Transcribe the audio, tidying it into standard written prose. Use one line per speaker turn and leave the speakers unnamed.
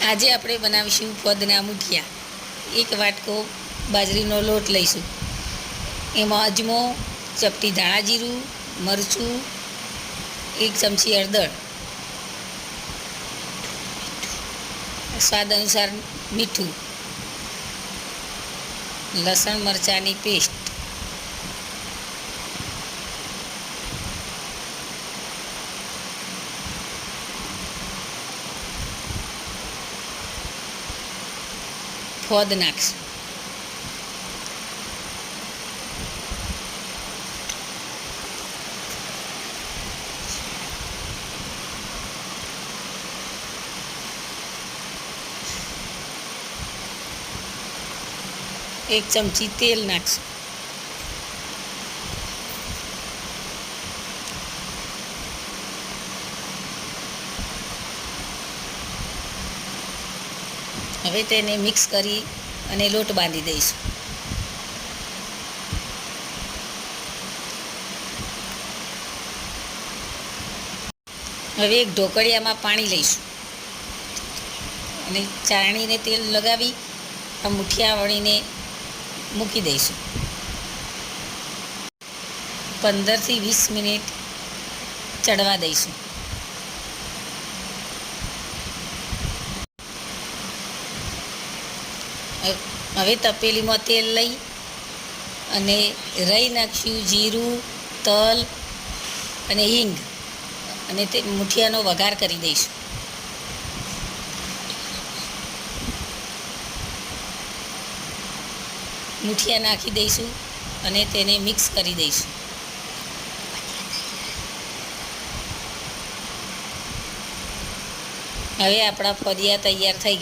આજે આપણે બનાવીશું પદના મુઠિયા। એક વાટકો બાજરીનો લોટ લઈશું, એમાં અજમો, ચપટી ધાણા જીરું, મરચું, 1 ચમચી હળદર, સ્વાદ અનુસાર મીઠું, લસણ મરચાંની પેસ્ટ, ફોદ નાખશું। એક ચમચી તેલ નાખશું। હવે તેને મિક્સ કરી અને લોટ બાંધી દઈશું। હવે એક ઢોકળિયામાં પાણી લઈશું અને ચાળણીને તેલ લગાવી આ મુઠિયા વણીને મૂકી દઈશું। 15 થી 20 મિનિટ ચડવા દઈશું। હવે તપેલીમાં તેલ લઈ અને રાઈ નાખશું, જીરું, તલ અને હિંગ, અને તે મુઠિયાનો વઘાર કરી દઈશું। મુઠિયા નાખી દઈશું અને તેને મિક્સ કરી દઈશું। હવે આપણા ફોદિયા તૈયાર થઈ ગયા।